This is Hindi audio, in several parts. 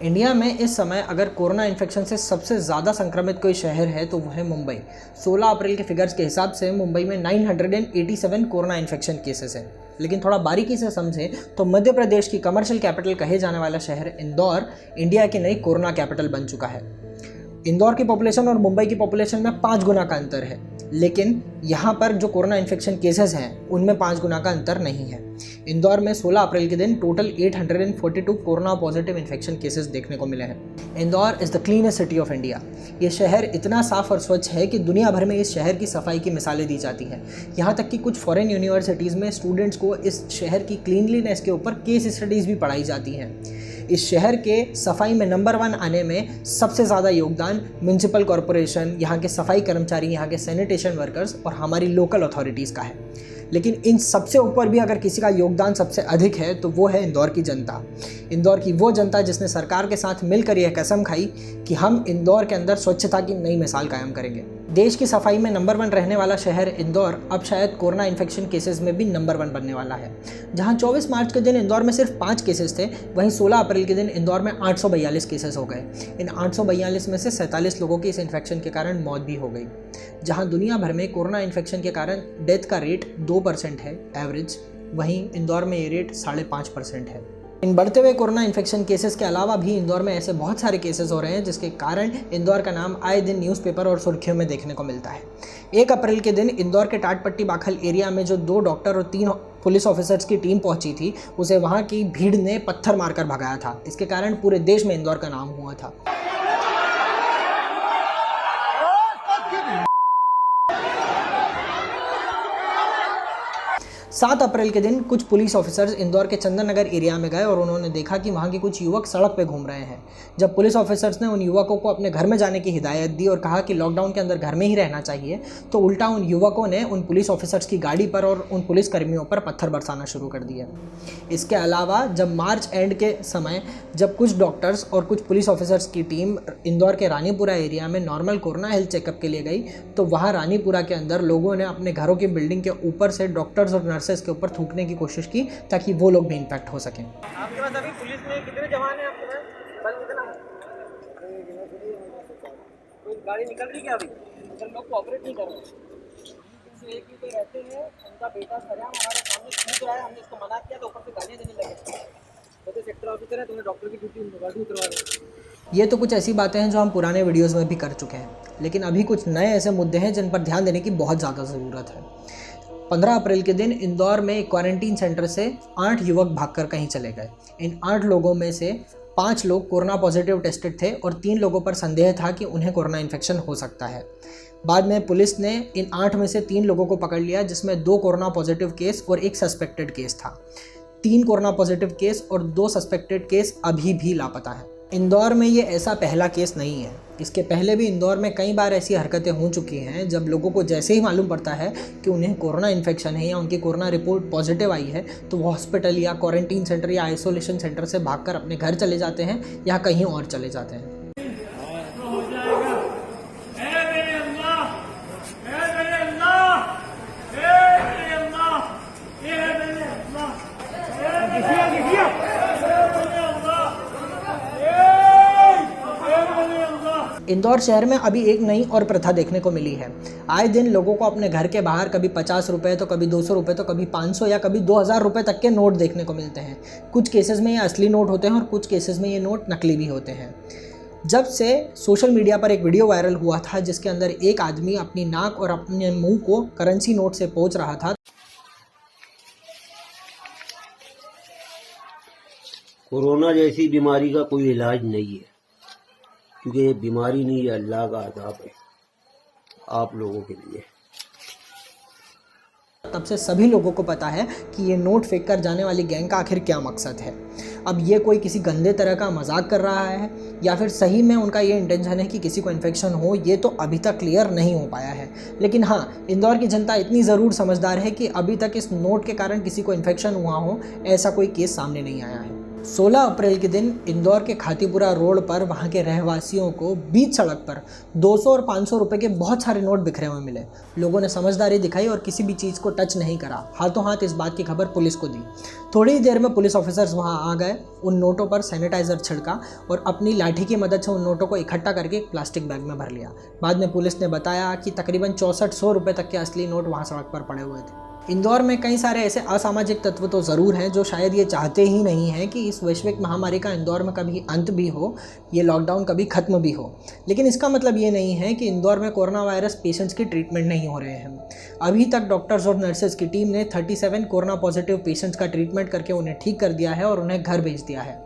इंडिया में इस समय अगर कोरोना इन्फेक्शन से सबसे ज़्यादा संक्रमित कोई शहर है तो वो है मुंबई। 16 अप्रैल के फिगर्स के हिसाब से मुंबई में 987 कोरोना इन्फेक्शन केसेस हैं। लेकिन थोड़ा बारीकी से समझें तो मध्य प्रदेश की कमर्शियल कैपिटल कहे जाने वाला शहर इंदौर इंडिया की नई कोरोना कैपिटल बन चुका है। इंदौर की पॉपुलेशन और मुंबई की पॉपुलेशन में 5 गुना का अंतर है, लेकिन यहाँ पर जो कोरोना इन्फेक्शन केसेस हैं उनमें 5 गुना का अंतर नहीं है। इंदौर में 16 अप्रैल के दिन total 842 corona positive infection cases देखने को मिले हैं। Indore is the cleanest city of India. ये शहर इतना साफ़ और स्वच्छ है कि दुनिया भर में इस शहर की सफाई की मिसालें दी जाती हैं। यहाँ तक कि कुछ फॉरेन यूनिवर्सिटीज़ में स्टूडेंट्स को इस शहर की क्लीनलीनेस के ऊपर केस स्टडीज़ भी पढ़ाई जाती हैं। इस शहर के सफाई में नंबर 1 आने में सबसे ज़्यादा योगदान म्युनिसिपल कॉरपोरेशन, यहाँ के सफाई कर्मचारी, यहाँ के सैनिटेशन वर्कर्स और हमारी लोकल अथॉरिटीज़ का है। लेकिन इन सबसे ऊपर भी अगर किसी का योगदान सबसे अधिक है तो वो है इंदौर की जनता। इंदौर की वो जनता जिसने सरकार के साथ मिलकर यह कसम खाई कि हम इंदौर के अंदर स्वच्छता की नई मिसाल कायम करेंगे। देश की सफाई में नंबर 1 रहने वाला शहर इंदौर अब शायद कोरोना इन्फेक्शन केसेस में भी नंबर 1 बनने वाला है। जहां 24 मार्च के दिन इंदौर में सिर्फ 5 केसेस थे, वहीं 16 अप्रैल के दिन इंदौर में 842 केसेस हो गए। इन 842 में से 47 लोगों की इस इन्फेक्शन के कारण मौत भी हो गई। जहां दुनिया भर में कोरोना इन्फेक्शन के कारण डेथ का रेट 2% है एवरेज, वहीं इंदौर में ये रेट 5.5% है। इन बढ़ते हुए कोरोना इन्फेक्शन केसेस के अलावा भी इंदौर में ऐसे बहुत सारे केसेस हो रहे हैं जिसके कारण इंदौर का नाम आए दिन न्यूज़पेपर और सुर्खियों में देखने को मिलता है। 1 अप्रैल के दिन इंदौर के टाटपट्टी बाखल एरिया में जो 2 डॉक्टर और 3 पुलिस ऑफिसर्स की टीम पहुंची थी, उसे वहां की भीड़ ने पत्थर मारकर भगाया था। इसके कारण पूरे देश में इंदौर का नाम हुआ था। 7 अप्रैल के दिन कुछ पुलिस ऑफिसर्स इंदौर के चंदन नगर एरिया में गए और उन्होंने देखा कि वहाँ के कुछ युवक सड़क पे घूम रहे हैं। जब पुलिस ऑफिसर्स ने उन युवकों को अपने घर में जाने की हिदायत दी और कहा कि लॉकडाउन के अंदर घर में ही रहना चाहिए, तो उल्टा उन युवकों ने उन पुलिस ऑफिसर्स की गाड़ी पर और उन पुलिस कर्मियों पर पत्थर बरसाना शुरू कर दिया। इसके अलावा जब मार्च एंड के समय जब कुछ डॉक्टर्स और कुछ पुलिस ऑफिसर्स की टीम इंदौर के रानीपुरा एरिया में नॉर्मल कोरोना हेल्थ चेकअप के लिए गई, तो वहाँ रानीपुरा के अंदर लोगों ने अपने घरों की बिल्डिंग के ऊपर से डॉक्टर्स और नर्सेस के ऊपर थूकने की कोशिश की ताकि वो लोग भी इन्फेक्ट हो सकें। आपके पास अभी पुलिस में कितने जवान हैं? आपके पास बल कितना है? कोई गाड़ी निकल रही क्या अभी? अगर लोग कोऑपरेट नहीं कर रहे, इससे एक ही रहते हैं, उनका बेटा सरेआम हमारे सामने कूद रहा है, हमने इसको मना किया तो ऊपर से गालियाँ देने लगे। तो सेक्टर ऑफिसर है, तुम्हें डॉक्टर की ड्यूटी उतरवा रहे। ये तो कुछ ऐसी बातें हैं जो हम पुराने वीडियोज़ में भी कर चुके हैं, लेकिन अभी कुछ नए ऐसे मुद्दे हैं जिन पर ध्यान देने की बहुत ज़्यादा ज़रूरत है। 15 अप्रैल के दिन इंदौर में एक क्वारंटीन सेंटर से 8 युवक भागकर कहीं चले गए। इन 8 लोगों में से 5 लोग कोरोना पॉजिटिव टेस्टेड थे और 3 लोगों पर संदेह था कि उन्हें कोरोना इन्फेक्शन हो सकता है। बाद में पुलिस ने इन 8 में से 3 लोगों को पकड़ लिया, जिसमें 2 कोरोना पॉजिटिव केस और 1 सस्पेक्टेड केस था। 3 कोरोना पॉजिटिव केस और 2 सस्पेक्टेड केस अभी भी लापता हैं। इंदौर में ये ऐसा पहला केस नहीं है। इसके पहले भी इंदौर में कई बार ऐसी हरकतें हो चुकी हैं जब लोगों को जैसे ही मालूम पड़ता है कि उन्हें कोरोना इन्फेक्शन है या उनकी कोरोना रिपोर्ट पॉजिटिव आई है, तो वो हॉस्पिटल या क्वारंटीन सेंटर या आइसोलेशन सेंटर से भागकर अपने घर चले जाते हैं या कहीं और चले जाते हैं। इंदौर शहर में अभी एक नई और प्रथा देखने को मिली है। आए दिन लोगों को अपने घर के बाहर कभी 50 रुपये तो कभी 200 रुपये तो कभी 500 या कभी 2000 रुपये तक के नोट देखने को मिलते हैं। कुछ केसेस में ये असली नोट होते हैं और कुछ केसेस में ये नोट नकली भी होते हैं। जब से सोशल मीडिया पर एक वीडियो वायरल हुआ था जिसके अंदर एक आदमी अपनी नाक और अपने मुंह को करेंसी नोट से पोंछ रहा था। कोरोना जैसी बीमारी का कोई इलाज नहीं है, क्योंकि ये बीमारी नहीं, ये अल्लाह का अज़ाब है आप लोगों के लिए। तब से सभी लोगों को पता है कि ये नोट फेंक कर जाने वाली गैंग का आखिर क्या मकसद है। अब ये कोई किसी गंदे तरह का मजाक कर रहा है या फिर सही में उनका ये इंटेंशन है कि किसी को इन्फेक्शन हो, ये तो अभी तक क्लियर नहीं हो पाया है। लेकिन हाँ, इंदौर की जनता इतनी ज़रूर समझदार है कि अभी तक इस नोट के कारण किसी को इन्फेक्शन हुआ हो ऐसा कोई केस सामने नहीं आया है। 16 अप्रैल के दिन इंदौर के खातीपुरा रोड पर वहां के रहवासियों को बीच सड़क पर 200 और 500 रुपए के बहुत सारे नोट बिखरे हुए मिले। लोगों ने समझदारी दिखाई और किसी भी चीज़ को टच नहीं करा, हाथों हाथ इस बात की खबर पुलिस को दी। थोड़ी ही देर में पुलिस ऑफिसर्स वहां आ गए, उन नोटों पर सैनिटाइजर छिड़का और अपनी लाठी की मदद से उन नोटों को इकट्ठा करके एक प्लास्टिक बैग में भर लिया। बाद में पुलिस ने बताया कि तकरीबन 6400 रुपये तक के असली नोट वहाँ सड़क पर पड़े हुए थे। इंदौर में कई सारे ऐसे असामाजिक तत्व तो ज़रूर हैं जो शायद ये चाहते ही नहीं हैं कि इस वैश्विक महामारी का इंदौर में कभी अंत भी हो, ये लॉकडाउन कभी ख़त्म भी हो। लेकिन इसका मतलब ये नहीं है कि इंदौर में कोरोना वायरस पेशेंट्स की ट्रीटमेंट नहीं हो रहे हैं। अभी तक डॉक्टर्स और नर्सेज की टीम ने 37 कोरोना पॉजिटिव पेशेंट्स का ट्रीटमेंट करके उन्हें ठीक कर दिया है और उन्हें घर भेज दिया है।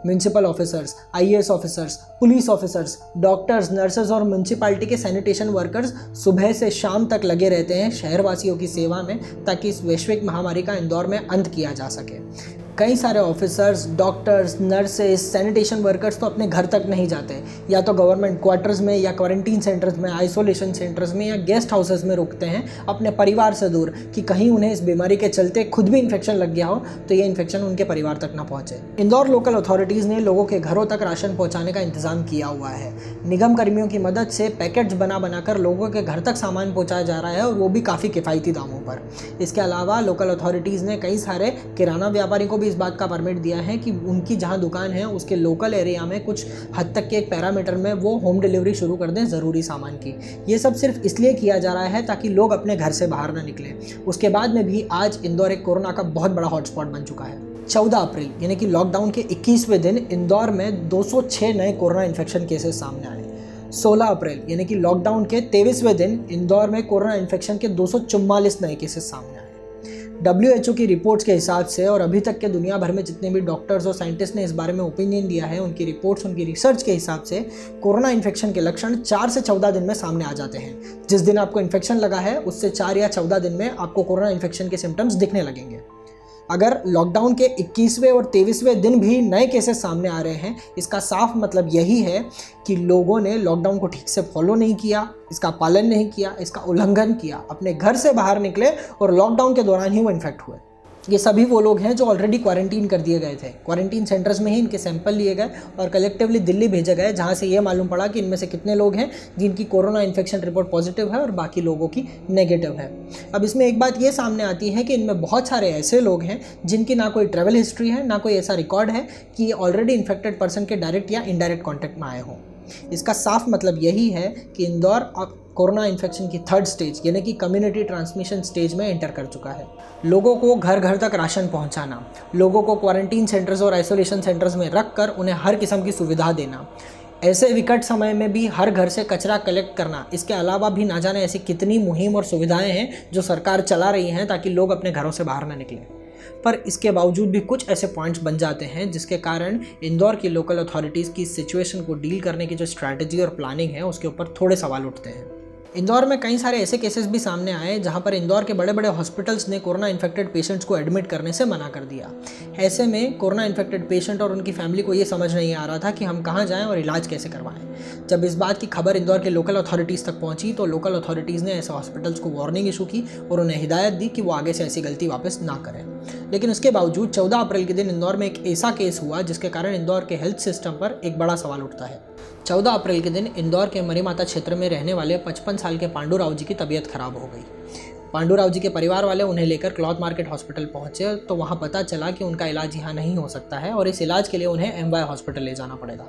Municipal officers, IAS officers, police officers, doctors, nurses और म्यूनसिपालिटी के सैनिटेशन वर्कर्स सुबह से शाम तक लगे रहते हैं शहरवासियों की सेवा में, ताकि इस वैश्विक महामारी का इंदौर में अंत किया जा सके। कई सारे officers, doctors, nurses, sanitation workers तो अपने घर तक नहीं जाते, या तो गवर्नमेंट क्वार्टर्स में या क्वारंटीन सेंटर्स में, आइसोलेशन सेंटर्स में या गेस्ट हाउसेस में रुकते हैं अपने परिवार से दूर, कि कहीं उन्हें इस बीमारी के चलते खुद भी इन्फेक्शन लग गया हो तो ये इन्फेक्शन उनके परिवार तक ना पहुंचे। इंदौर लोकल अथॉरिटीज़ ने लोगों के घरों तक राशन पहुंचाने का इंतजाम किया हुआ है। निगम कर्मियों की मदद से पैकेट्स बनाकर लोगों के घर तक सामान पहुँचाया जा रहा है, और वो भी काफ़ी किफ़ायती दामों पर। इसके अलावा लोकल अथॉरिटीज़ ने कई सारे किराना व्यापारी को भी इस बात का परमिट दिया है कि उनकी जहां दुकान है उसके लोकल एरिया में कुछ हद तक के एक पैरामीटर में वो होम डिलीवरी शुरू कर दें ज़रूरी सामान की। ये सब सिर्फ इसलिए किया जा रहा है ताकि लोग अपने घर से बाहर ना निकलें। उसके बाद में भी आज इंदौर एक कोरोना का बहुत बड़ा हॉटस्पॉट बन चुका है। 14 अप्रैल यानी कि लॉकडाउन के 21वें दिन इंदौर में 206 नए कोरोना इन्फेक्शन केसेस सामने आए। 16 अप्रैल यानी कि लॉकडाउन के 23वें दिन इंदौर में कोरोना इन्फेक्शन के 244 नए केसेस सामने आए। WHO की रिपोर्ट्स के हिसाब से, और अभी तक के दुनिया भर में जितने भी डॉक्टर्स और साइंटिस्ट ने इस बारे में ओपिनियन दिया है, उनकी रिपोर्ट्स, उनकी रिसर्च के हिसाब से कोरोना इन्फेक्शन के लक्षण 4 से 14 दिन में सामने आ जाते हैं। जिस दिन आपको इन्फेक्शन लगा है उससे 4 या 14 दिन में आपको कोरोना इन्फेक्शन के सिम्टम्स दिखने लगेंगे। अगर लॉकडाउन के 21वें और 23वें दिन भी नए केसेस सामने आ रहे हैं, इसका साफ मतलब यही है कि लोगों ने लॉकडाउन को ठीक से फॉलो नहीं किया, इसका पालन नहीं किया, इसका उल्लंघन किया, अपने घर से बाहर निकले और लॉकडाउन के दौरान ही वो इन्फेक्ट हुए। ये सभी वो लोग हैं जो ऑलरेडी क्वारंटीन कर दिए गए थे। क्वारंटीन सेंटर्स में ही इनके सैंपल लिए गए और कलेक्टिवली दिल्ली भेजे गए, जहाँ से ये मालूम पड़ा कि इनमें से कितने लोग हैं जिनकी कोरोना इन्फेक्शन रिपोर्ट पॉजिटिव है और बाकी लोगों की नेगेटिव है। अब इसमें एक बात ये सामने आती है कि इनमें बहुत सारे ऐसे लोग हैं जिनकी ना कोई ट्रैवल हिस्ट्री है, ना कोई ऐसा रिकॉर्ड है कि ये ऑलरेडी इन्फेक्टेड पर्सन के डायरेक्ट या इनडायरेक्ट कॉन्टैक्ट में आए हों। इसका साफ मतलब यही है कि इंदौर अब कोरोना इन्फेक्शन की 3rd स्टेज यानी कि कम्युनिटी ट्रांसमिशन स्टेज में एंटर कर चुका है। लोगों को घर घर तक राशन पहुंचाना, लोगों को क्वारंटीन सेंटर्स और आइसोलेशन सेंटर्स में रखकर उन्हें हर किस्म की सुविधा देना, ऐसे विकट समय में भी हर घर से कचरा कलेक्ट करना, इसके अलावा भी ना जाने ऐसी कितनी मुहिम और सुविधाएं हैं जो सरकार चला रही हैं ताकि लोग अपने घरों से बाहर ना निकलें। पर इसके बावजूद भी कुछ ऐसे पॉइंट्स बन जाते हैं जिसके कारण इंदौर की लोकल अथॉरिटीज़ की सिचुएशन को डील करने की जो स्ट्रैटेजी और प्लानिंग है उसके ऊपर थोड़े सवाल उठते हैं। इंदौर में कई सारे ऐसे केसेस भी सामने आए जहां पर इंदौर के बड़े बड़े हॉस्पिटल्स ने कोरोना इन्फेक्टेड पेशेंट्स को एडमिट करने से मना कर दिया। ऐसे में कोरोना इन्फेक्टेड पेशेंट और उनकी फैमिली को ये समझ नहीं आ रहा था कि हम कहां जाएं और इलाज कैसे करवाएं। जब इस बात की खबर इंदौर के लोकल अथॉरिटीज़ तक पहुंची तो लोकल अथॉरिटीज़ ने ऐसे हॉस्पिटल्स को वार्निंग इशू की और उन्हें हिदायत दी कि वो आगे से ऐसी गलती वापस ना करें। लेकिन उसके बावजूद 14 अप्रैल के दिन इंदौर में एक ऐसा केस हुआ जिसके कारण इंदौर के हेल्थ सिस्टम पर एक बड़ा सवाल उठता है। 14 अप्रैल के दिन इंदौर के मरीमाता क्षेत्र में रहने वाले 55 साल के पांडुराव जी की तबीयत खराब हो गई। पांडुराव जी के परिवार वाले उन्हें लेकर क्लॉथ मार्केट हॉस्पिटल पहुंचे तो वहां पता चला कि उनका इलाज यहाँ नहीं हो सकता है और इस इलाज के लिए उन्हें MY हॉस्पिटल ले जाना पड़ेगा।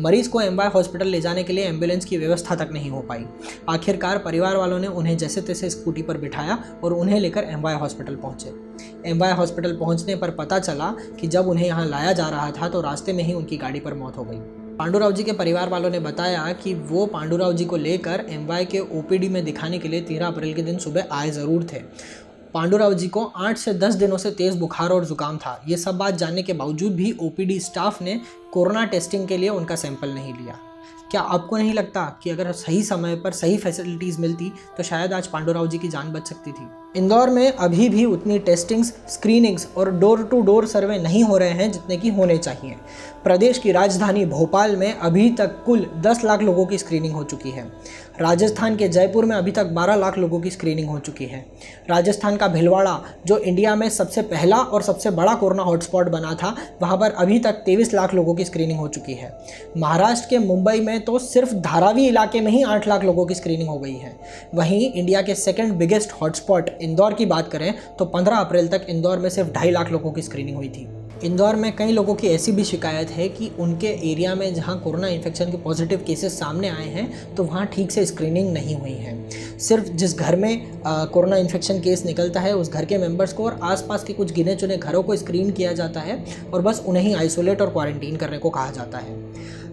मरीज को MY हॉस्पिटल ले जाने के लिए एम्बुलेंस की व्यवस्था तक नहीं हो पाई। आखिरकार परिवार वालों ने उन्हें जैसे तैसे स्कूटी पर बिठाया और उन्हें लेकर MY हॉस्पिटल पहुंचे। MY हॉस्पिटल पहुंचने पर पता चला कि जब उन्हें यहाँ लाया जा रहा था तो रास्ते में ही उनकी गाड़ी पर मौत हो गई। पांडुराव जी के परिवार वालों ने बताया कि वो पांडुराव जी को लेकर MY के OPD में दिखाने के लिए 13 अप्रैल के दिन सुबह आए ज़रूर थे। पांडुराव जी को 8 से 10 दिनों से तेज़ बुखार और ज़ुकाम था। ये सब बात जानने के बावजूद भी OPD स्टाफ ने कोरोना टेस्टिंग के लिए उनका सैंपल नहीं लिया। क्या आपको नहीं लगता कि अगर सही समय पर सही फैसिलिटीज़ मिलती तो शायद आज पांडुराव जी की जान बच सकती थी? इंदौर में अभी भी उतनी टेस्टिंग्स, स्क्रीनिंग्स और डोर टू डोर सर्वे नहीं हो रहे हैं जितने की होने चाहिए। प्रदेश की राजधानी भोपाल में अभी तक कुल 10 लाख लोगों की स्क्रीनिंग हो चुकी है। राजस्थान के जयपुर में अभी तक 12 लाख लोगों की स्क्रीनिंग हो चुकी है। राजस्थान का भिलवाड़ा, जो इंडिया में सबसे पहला और सबसे बड़ा कोरोना हॉटस्पॉट बना था, वहाँ पर अभी तक 23 लाख लोगों की स्क्रीनिंग हो चुकी है। महाराष्ट्र के मुंबई में तो सिर्फ धारावी इलाके में ही 8 लाख लोगों की स्क्रीनिंग हो गई है। वहीं इंडिया के सेकंड बिगेस्ट हॉटस्पॉट इंदौर की बात करें तो 15 अप्रैल तक इंदौर में सिर्फ 2.5 लाख लोगों की स्क्रीनिंग हुई थी। इंदौर में कई लोगों की ऐसी भी शिकायत है कि उनके एरिया में जहां कोरोना इन्फेक्शन के पॉजिटिव केसेस सामने आए हैं तो वहां ठीक से स्क्रीनिंग नहीं हुई है। सिर्फ जिस घर में कोरोना इन्फेक्शन केस निकलता है उस घर के मेंबर्स को और आसपास के कुछ गिने चुने घरों को स्क्रीन किया जाता है और बस उन्हें ही आइसोलेट और क्वारंटीन करने को कहा जाता है।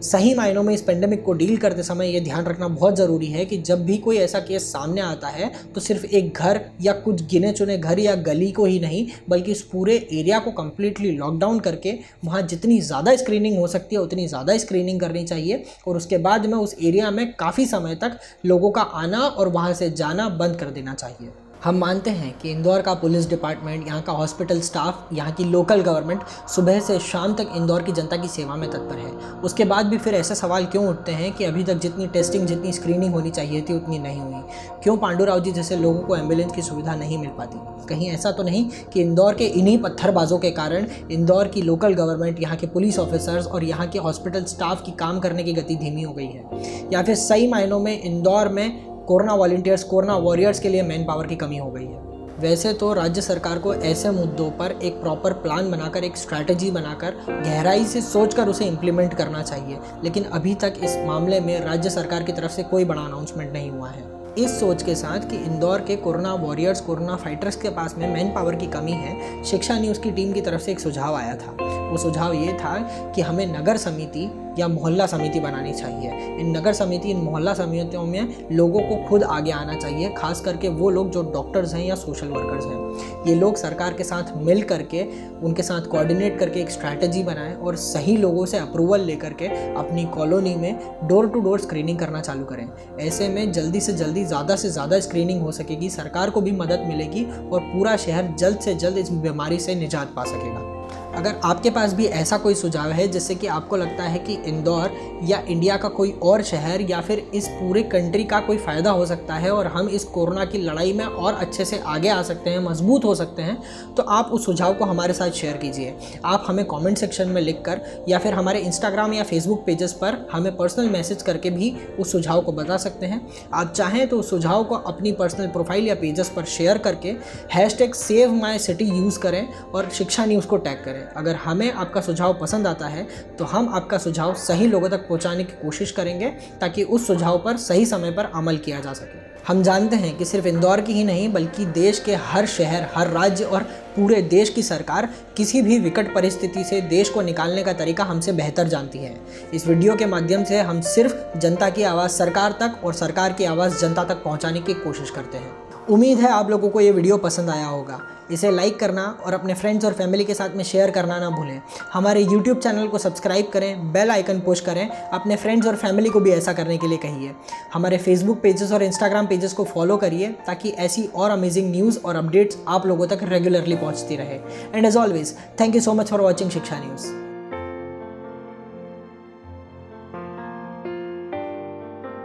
सही मायनों में इस पेंडेमिक को डील करते समय ये ध्यान रखना बहुत ज़रूरी है कि जब भी कोई ऐसा केस सामने आता है तो सिर्फ एक घर या कुछ गिने चुने घर या गली को ही नहीं बल्कि इस पूरे एरिया को कम्प्लीटली लॉकडाउन करके वहाँ जितनी ज़्यादा स्क्रीनिंग हो सकती है उतनी ज़्यादा स्क्रीनिंग करनी चाहिए और उसके बाद में उस एरिया में काफ़ी समय तक लोगों का आना और वहाँ से जाना बंद कर देना चाहिए। हम मानते हैं कि इंदौर का पुलिस डिपार्टमेंट, यहाँ का हॉस्पिटल स्टाफ, यहाँ की लोकल गवर्नमेंट सुबह से शाम तक इंदौर की जनता की सेवा में तत्पर है। उसके बाद भी फिर ऐसे सवाल क्यों उठते हैं कि अभी तक जितनी टेस्टिंग, जितनी स्क्रीनिंग होनी चाहिए थी उतनी नहीं हुई? क्यों पांडुराव जी जैसे लोगों को एम्बुलेंस की सुविधा नहीं मिल पाती? कहीं ऐसा तो नहीं कि इंदौर के इन्हीं पत्थरबाजों के कारण इंदौर की लोकल गवर्नमेंट, यहाँ के पुलिस ऑफिसर्स और यहाँ के हॉस्पिटल स्टाफ की काम करने की गति धीमी हो गई है? या फिर सही मायनों में इंदौर में कोरोना वॉलंटियर्स, कोरोना वॉरियर्स के लिए मैन पावर की कमी हो गई है? वैसे तो राज्य सरकार को ऐसे मुद्दों पर एक प्रॉपर प्लान बनाकर, एक स्ट्रैटेजी बनाकर गहराई से सोचकर उसे इम्प्लीमेंट करना चाहिए, लेकिन अभी तक इस मामले में राज्य सरकार की तरफ से कोई बड़ा अनाउंसमेंट नहीं हुआ है। इस सोच के साथ कि इंदौर के कोरोना वॉरियर्स, कोरोना फाइटर्स के पास में मैन पावर की कमी है, शिक्षा न्यूज़ की टीम की तरफ से एक सुझाव आया था। वो सुझाव ये था कि हमें नगर समिति या मोहल्ला समिति बनानी चाहिए। इन नगर समिति, इन मोहल्ला समितियों में लोगों को खुद आगे आना चाहिए, खास करके वो लोग जो डॉक्टर्स हैं या सोशल वर्कर्स हैं। ये लोग सरकार के साथ मिल करके, उनके साथ कोऑर्डिनेट करके एक स्ट्रैटेजी बनाएं और सही लोगों से अप्रूवल लेकर के अपनी कॉलोनी में डोर टू डोर स्क्रीनिंग करना चालू करें। ऐसे में जल्दी से जल्दी, ज़्यादा से ज़्यादा स्क्रीनिंग हो सकेगी, सरकार को भी मदद मिलेगी और पूरा शहर जल्द से जल्द इस बीमारी से निजात पा सकेगा। अगर आपके पास भी ऐसा कोई सुझाव है जिससे कि आपको लगता है कि इंदौर या इंडिया का कोई और शहर या फिर इस पूरे कंट्री का कोई फ़ायदा हो सकता है और हम इस कोरोना की लड़ाई में और अच्छे से आगे आ सकते हैं, मजबूत हो सकते हैं, तो आप उस सुझाव को हमारे साथ शेयर कीजिए। आप हमें कमेंट सेक्शन में लिखकर या फिर हमारे इंस्टाग्राम या फेसबुक पेजेस पर हमें पर्सनल मैसेज करके भी उस सुझाव को बता सकते हैं। आप चाहें तो उस सुझाव को अपनी पर्सनल प्रोफाइल या पेजेस पर शेयर करके #SaveMyCity यूज़ करें और शिक्षा न्यूज़ को टैग करें। अगर हमें आपका सुझाव पसंद आता है तो हम आपका सुझाव सही लोगों तक पहुंचाने की कोशिश करेंगे ताकि उस सुझाव पर सही समय पर अमल किया जा सके। हम जानते हैं कि सिर्फ इंदौर की ही नहीं बल्कि देश के हर शहर, हर राज्य और पूरे देश की सरकार किसी भी विकट परिस्थिति से देश को निकालने का तरीका हमसे बेहतर जानती है। इस वीडियो के माध्यम से हम सिर्फ जनता की आवाज़ सरकार तक और सरकार की आवाज़ जनता तक पहुंचाने की कोशिश करते हैं। उम्मीद है आप लोगों को ये वीडियो पसंद आया होगा। इसे लाइक करना और अपने फ्रेंड्स और फैमिली के साथ में शेयर करना ना भूलें। हमारे YouTube चैनल को सब्सक्राइब करें, बेल आइकन पुश करें, अपने फ्रेंड्स और फैमिली को भी ऐसा करने के लिए कहिए। हमारे फेसबुक पेजेस और इंस्टाग्राम पेजेस को फॉलो करिए ताकि ऐसी और अमेजिंग न्यूज़ और अपडेट्स आप लोगों तक रेगुलरली पहुंचती रहे। And as always, thank you so much for watching Shiksha news.